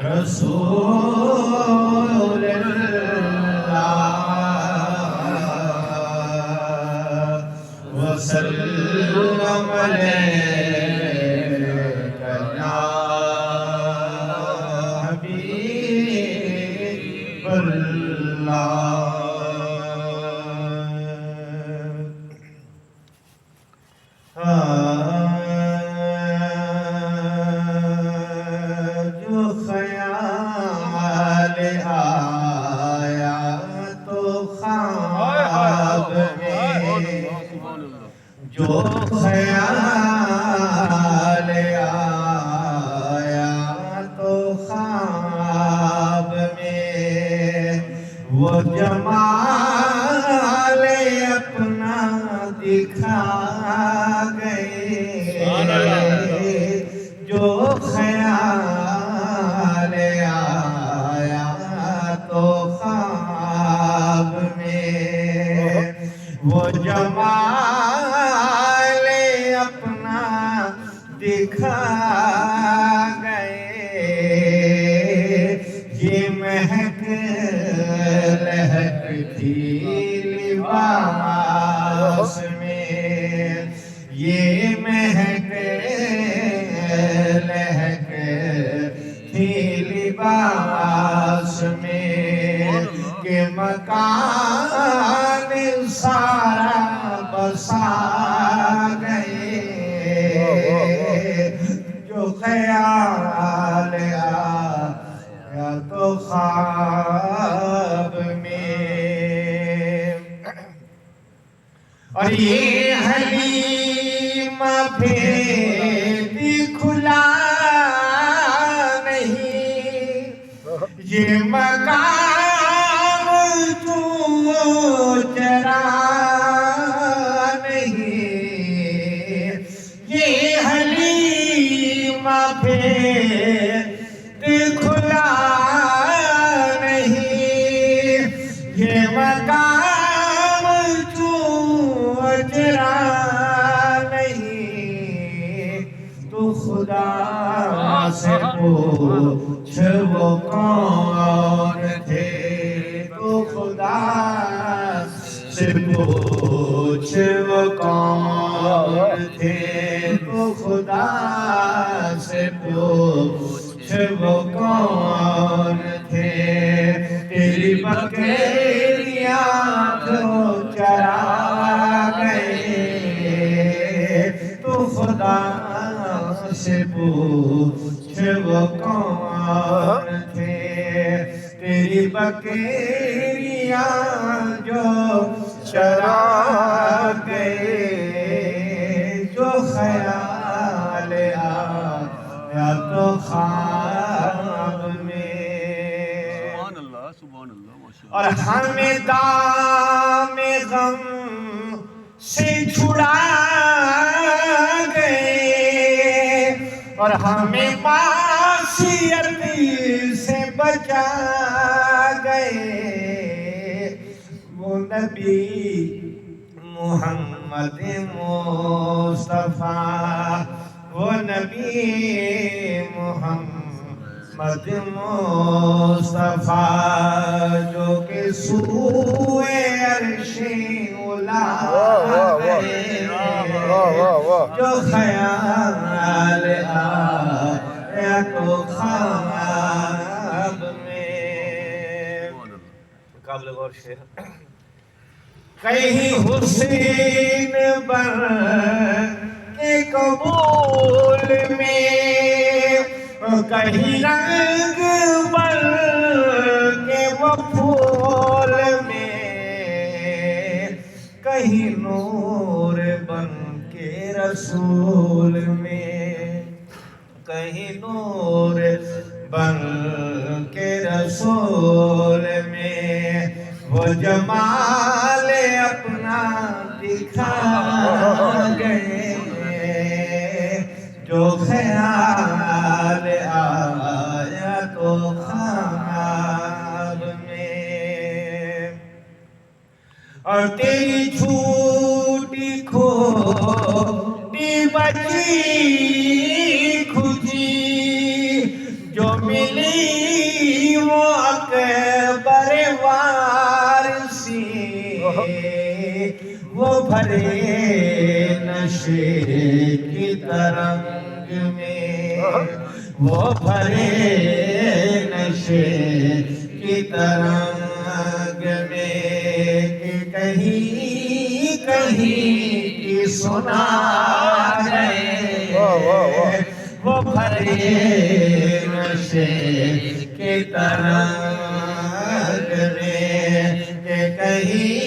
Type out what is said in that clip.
رسول وسلم عليك يا حبيب الله جو خیال آیا تو خواب میں جو خیال آیا تو خواب میں وہ جمال اپنا دکھا گئے جو خیال آیا تو خواب میں وہ جمال اپنا دکھا گئے یہ مہک لہکتی لباس میں یہ مہک لہکتی لباس میں کہ مکان سارا بسا گئے جو خیال آیا تو خواب میں اور یہ حلیم بھید کھلا نہیں یہ مقام تو چرا نہیں یہ حلیم بھید کھلا نہیں یہ مقام تو چرا نہیں تو خدا سے پوچھ وہ کون تھے تو خدا سے پوچھ وہ کون تھے تو خدا سے پوچھ وہ کون تھے تیری بکریاں تو چرا گئے تو خدا سے پوچھ وہ کون تھے تیری بکریاں جو چرا گئے جو خیال آیا تو خواب میں اور ہمیں دام غم سے چھڑا گئے اور ہمیں معصیت سے بچا گئے وہ نبی محمد مصطفیٰ وہ نبی محمد مصطفیٰ جو کہ سوئے عرش اولا گئے جو خیال آیا تو خواب میں قابل غور شعر کہیں حسین بن کے قبول میں کہیں رنگ بن کے وہ پھول میں کہیں نور بن کے رسول میں کہیں نور بن کے رسول میں وہ جمال اپنا دکھا گئے جو خیال آیا تو خواب میں اور تیری جھوٹ بچی کھجی جو ملی وہ اکبر وارسی وہ بھرے نشے کی ترنگ میں وہ بھرے نشے کی ترنگ میں کہ کہیں کی سنا گئے وہ بھرے نشے کی ترنگ میں کہ کہیں